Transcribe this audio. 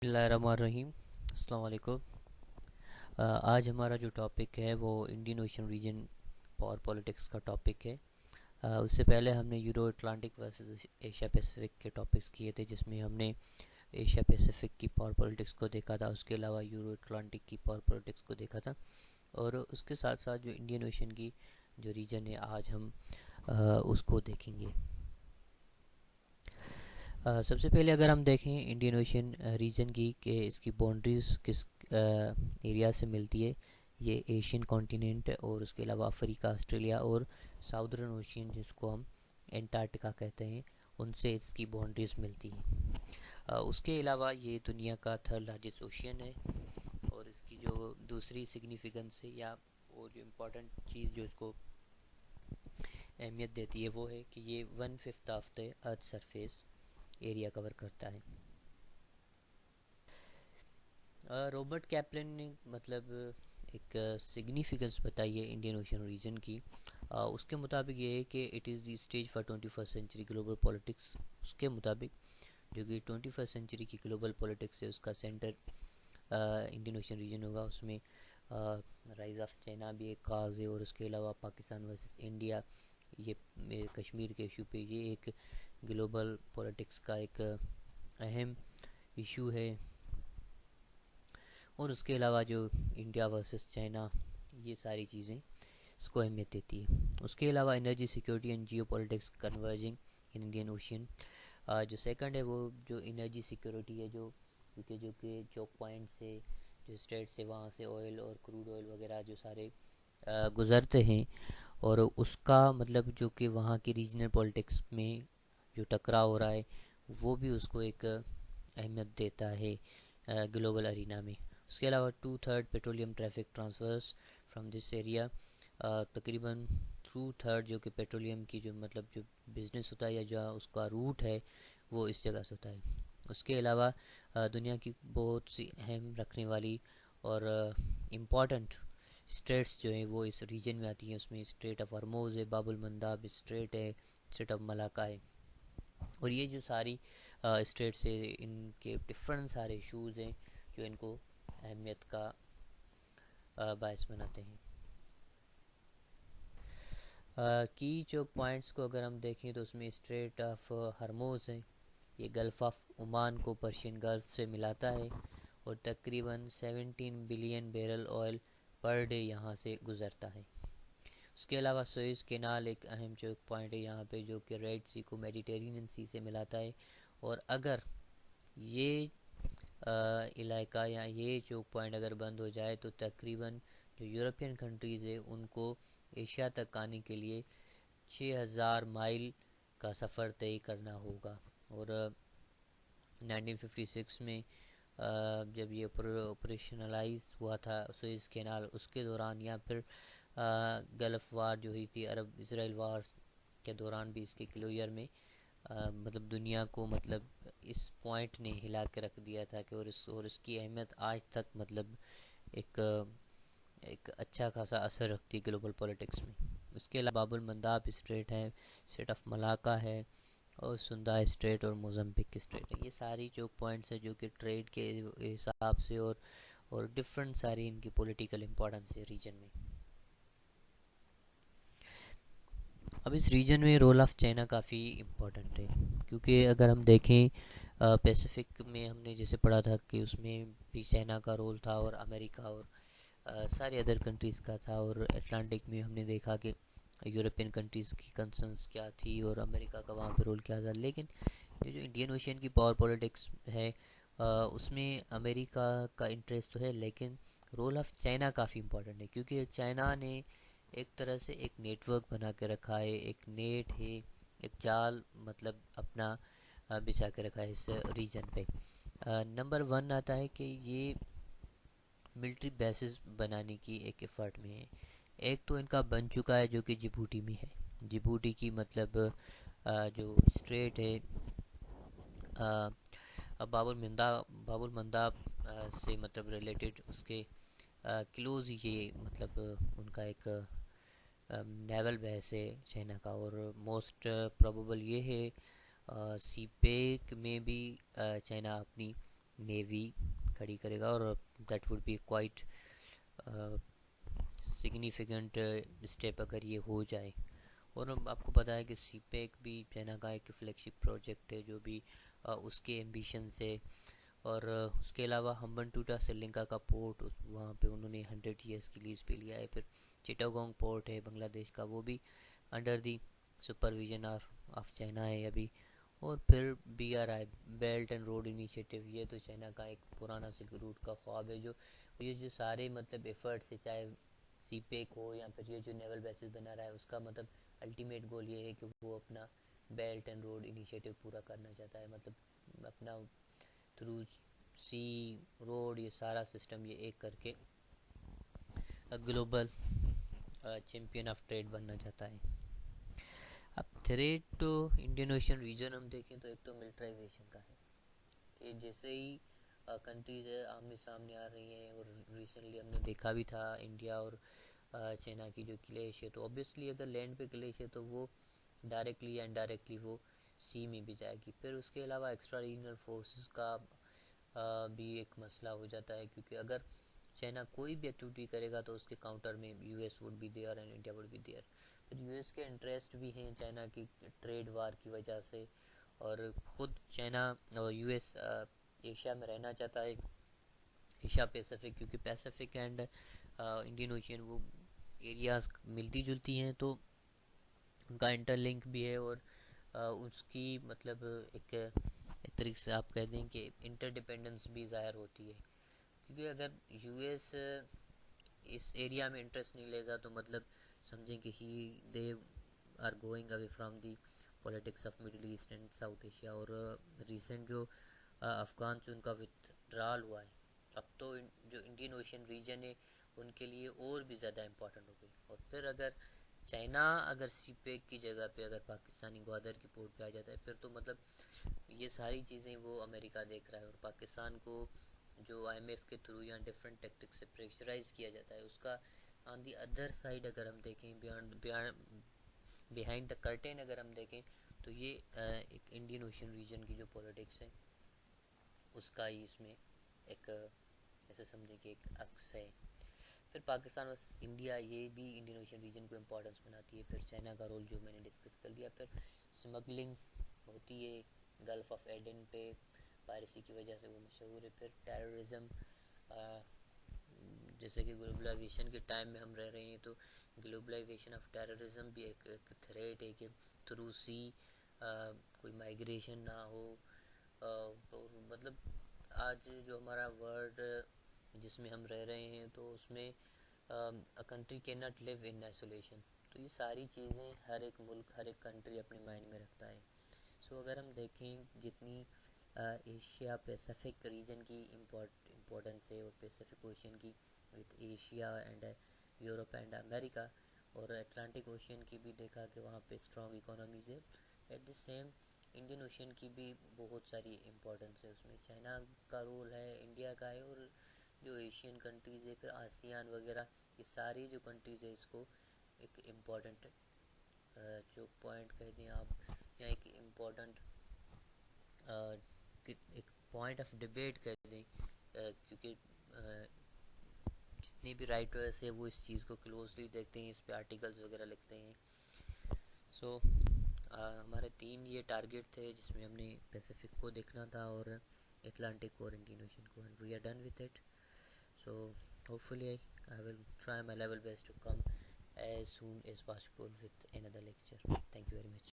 बिस्मिल्लाहिर्रहमानिर्रहीम। अस्सलाम वालेकुम। आज हमारा जो टॉपिक है वो Indian Ocean region power politics का टॉपिक है। उससे पहले हमने Euro Atlantic versus Asia Pacific के टॉपिक्स किए थे, जिसमें हमने एशिया पैसिफिक की पावर पॉलिटिक्स को देखा था। उसके अलावा यूरो अटलांटिक की पावर पॉलिटिक्स को देखा था, और उसके साथ साथ जो इंडियन ओशन की जो रीजन है आज हम उसको देखेंगे। सबसे पहले अगर हम देखें इंडियन ओशन रीजन की कि इसकी बाउंड्रीज किस एरिया से मिलती है। ये एशियन कॉन्टिनेंट है, और उसके अलावा अफ्रीका, ऑस्ट्रेलिया और साउदर्न ओशियन, जिसको हम एंटार्क्टिका कहते हैं, उनसे इसकी बाउंड्रीज मिलती हैं। उसके अलावा ये दुनिया का थर्ड लार्जेस्ट ओशियन है, और इसकी जो दूसरी सिग्निफिकेंस है या और जो इम्पोर्टेंट चीज़ जो इसको अहमियत देती है वो है कि ये 1/5 of the earth surface area cover करता है। रॉबर्ट कैपलन ने मतलब एक सिग्निफिकेंस बताई है इंडियन ओशन रीजन की। उसके मुताबिक ये है कि it is the stage for 21st century global politics. उसके मुताबिक जो कि 21st सेंचुरी की ग्लोबल पॉलिटिक्स है उसका सेंटर इंडियन ओशन रीजन होगा। उसमें राइज ऑफ चाइना भी एक काज है, और उसके अलावा पाकिस्तान वर्सेस इंडिया, ये कश्मीर के इशू पे ये एक ग्लोबल पॉलिटिक्स का एक अहम इशू है। और उसके अलावा जो इंडिया वर्सेस चाइना, ये सारी चीज़ें इसको अहमियत देती है। उसके अलावा energy security and Jio politics converging in Indian ocean. जो सेकंड है वो जो एनर्जी सिक्योरिटी है, जो क्योंकि जो कि चौक पॉइंट से जो स्टेट से वहाँ से ऑयल और क्रूड ऑयल वगैरह जो सारे गुज़रते हैं, और उसका मतलब जो कि वहाँ की रीजनल पॉलिटिक्स में जो टकराव हो रहा है वो भी उसको एक अहमियत देता है ग्लोबल अरीना में। उसके अलावा 2/3 petroleum traffic transfers from this area. तकरीबन 2/3 जो कि पेट्रोलियम की जो मतलब जो बिज़नेस होता है या जो उसका रूट है वो इस जगह से होता है। उसके अलावा दुनिया की बहुत सी अहम रखने वाली और इम्पॉर्टेंट स्टेट्स जो हैं वो इस रीजन में आती हैं। उसमें स्ट्रेट ऑफ हॉर्मोज है, बाबुल मंदाब स्ट्रेट है, स्ट्रेट ऑफ मलाका है। और ये जो सारी स्टेट्स है इनके डिफरेंट सारे इशूज़ हैं जो इनको अहमियत का बायस बनाते हैं। की जो पॉइंट्स को अगर हम देखें तो उसमें स्ट्रेट ऑफ हरमोज है, ये गल्फ़ ऑफ ओमान को पर्शियन गल्फ से मिलाता है, और तकरीबन 17 billion barrel oil per day यहाँ से गुज़रता है। उसके अलावा सुएज़ कैनाल एक अहम जो पॉइंट है यहाँ पे, जो कि रेड सी को मेडिटेरेनियन सी से मिलाता है। और अगर ये इलाका या ये चौक पॉइंट अगर बंद हो जाए तो तकरीबन जो यूरोपियन कंट्रीज़ है उनको एशिया तक आने के लिए 6000 माइल का सफ़र तय करना होगा। और 1956 में जब ये ऑपरेशनलाइज हुआ था सुएज़ कैनाल, उसके दौरान या फिर गल्फ़ वार जो हुई थी अरब इसराइल वार के दौरान भी इसके क्लोजर में मतलब दुनिया को मतलब इस पॉइंट ने हिला के रख दिया था कि और इसकी अहमियत आज तक मतलब एक एक अच्छा खासा असर रखती है ग्लोबल पॉलिटिक्स में। उसके अलावा बाबुल मंदाब स्ट्रेट है, स्ट्रेट ऑफ मलाका है, और सुंदा स्ट्रेट और मोज़म्बिक स्ट्रेट है। ये सारी चौक पॉइंट्स है जो कि ट्रेड के हिसाब से और डिफरेंट सारी इनकी पॉलिटिकल इम्पोर्टेंस है रीजन में। अब इस रीजन में रोल ऑफ चाइना काफ़ी इम्पोर्टेंट है, क्योंकि अगर हम देखें पैसिफिक में हमने जैसे पढ़ा था कि उसमें भी चाइना का रोल था, और अमेरिका और सारे अदर कंट्रीज़ का था। और अटलांटिक में हमने देखा कि यूरोपियन कंट्रीज़ की कंसर्न्स क्या थी और अमेरिका का वहाँ पे रोल क्या था। लेकिन ये जो इंडियन ओशियन की पावर पॉलिटिक्स है उसमें अमेरिका का इंटरेस्ट तो है, लेकिन रोल ऑफ चाइना काफ़ी इम्पोर्टेंट है, क्योंकि चाइना ने एक तरह से एक नेटवर्क बना के रखा है, एक नेट है, एक जाल मतलब अपना बिछा के रखा है इस रीजन पे। नंबर 1 आता है कि ये मिलिट्री बेसिस बनाने की एक एफर्ट में है। एक तो इनका बन चुका है जो कि जिबूटी में है। जिबूटी की मतलब जो स्ट्रेट है बाबुल मंदाब से मतलब रिलेटेड उसके क्लोज ये मतलब उनका एक नेवल बेस है चाइना का। और मोस्ट प्रोबेबल ये है सी पैक में भी चाइना अपनी नेवी खड़ी करेगा, और that would be quite significant step अगर ये हो जाए। और अब आपको पता है कि सीपेक भी चाइना का एक फ्लैगशिप प्रोजेक्ट है, जो भी उसके एम्बिशन से। और उसके अलावा हम्बनटोटा श्रीलंका का पोर्ट, वहाँ पे उन्होंने 100 ईयर्स की लीज पे लिया है। फिर चिटागोंग पोर्ट है बांग्लादेश का, वो भी under the supervision of China है अभी। और फिर BRI, belt and road initiative, ये तो चाइना का एक पुराना सिल्क रूट का ख्वाब है, जो ये जो सारे मतलब एफर्ट्स है, चाहे सीपेक हो या फिर ये जो नेवल बेसिस बना रहा है, उसका मतलब अल्टीमेट गोल ये है कि वो अपना बेल्ट एंड रोड इनिशिएटिव पूरा करना चाहता है। मतलब अपना थ्रू सी, रोड, ये सारा सिस्टम ये एक करके ग्लोबल चैम्पियन ऑफ ट्रेड बनना चाहता है। अब थ्रेट तो इंडियन ओशन रीजन हम देखें तो एक तो मिलिट्राइजेशन का है, कि जैसे ही कंट्रीज आमने सामने आ रही हैं, और रिसेंटली हमने देखा भी था इंडिया और चाइना की जो क्लेश है, तो ऑब्वियसली अगर लैंड पे क्लेश है तो वो डायरेक्टली या इनडायरेक्टली वो सी में भी जाएगी। फिर उसके अलावा एक्स्ट्रा रीजनल फोर्सेस का भी एक मसला हो जाता है, क्योंकि अगर चाइना कोई भी एक्टिविटी करेगा तो उसके काउंटर में US would be there and India would be there. फिर यूएस के इंटरेस्ट भी हैं चाइना की ट्रेड वार की वजह से, और खुद चाइना और यूएस एशिया में रहना चाहता है, एशिया पैसिफिक, क्योंकि पैसिफिक एंड इंडियन ओशियन वो एरियाज मिलती जुलती हैं, तो उनका इंटरलिंक भी है। और उसकी मतलब एक तरीके से आप कह दें कि इंटरडिपेंडेंस भी ज़ाहिर होती है। क्योंकि अगर यूएस इस एरिया में इंटरेस्ट नहीं लेगा तो मतलब समझें कि he they are going away from the politics of Middle East and South Asia. और रिसेंट जो अफ़गान से उनका विथड्रॉल हुआ है, अब तो जो इंडियन ओशन रीजन है उनके लिए और भी ज़्यादा इम्पोर्टेंट हो गई। और फिर अगर चाइना अगर सीपेक की जगह पे अगर पाकिस्तानी ग्वादर की पोर्ट पे आ जाता है, फिर तो मतलब ये सारी चीज़ें वो अमेरिका देख रहा है, और पाकिस्तान को जो IMF के थ्रू या डिफरेंट टेक्टिक्स से प्रेशराइज किया जाता है, उसका ऑन दी अदर साइड अगर हम देखें, बिहाइंड द कर्टेन अगर हम देखें, तो ये एक इंडियन ओशन रीजन की जो पॉलिटिक्स है उसका ही इसमें एक ऐसे समझें कि एक अक्स है। फिर पाकिस्तान और इंडिया, ये भी इंडियन ओशन रीजन को इम्पोर्टेंस बनाती है। फिर चाइना का रोल जो मैंने डिस्कस कर दिया। फिर स्मगलिंग होती है गल्फ ऑफ एडन पे, पायरेसी की वजह से वो मशहूर है। फिर टेररिज्म, जैसे कि ग्लोबलाइजेशन के टाइम में हम रह रहे हैं, तो ग्लोबलाइजेशन ऑफ टेररिज्म भी एक थ्रेट है कि थ्रू सी कोई माइग्रेशन ना हो। और मतलब आज जो हमारा वर्ल्ड जिसमें हम रह रहे हैं, तो उसमें a country can not live in isolation. तो ये सारी चीज़ें हर एक मुल्क, हर एक कंट्री अपने माइंड में रखता है। सो अगर हम देखें जितनी एशिया पैसिफिक रीजन की इम्पोर्टेंस है, और पैसिफिक ओशियन की with Asia and Europe and America, और अटलांटिक ओशियन की भी देखा कि वहाँ पे स्ट्रॉन्ग इकोनॉमीज़ है। At the same Indian ocean की भी बहुत सारी इम्पोर्टेंस है, उसमें चाइना का रोल है, इंडिया का है, और जो एशियन कंट्रीज़ है, फिर आसियान वगैरह, ये सारी जो कंट्रीज़ है इसको एक इम्पॉर्टेंट जो पॉइंट कह दें आप, या एक इम्पॉर्टेंट एक पॉइंट ऑफ डिबेट कह दें, क्योंकि जितने भी राइटर्स हैं वो इस चीज़ को क्लोजली देखते हैं, इस पे आर्टिकल्स वगैरह लिखते हैं। सो हमारे 3 ये टारगेट थे, जिसमें हमने पैसिफिक को देखना था, और अटलांटिक और इंडियन ओशन को, and we are done with it. So hopefully I will try my level best to come as soon as possible with another lecture. Thank you very much.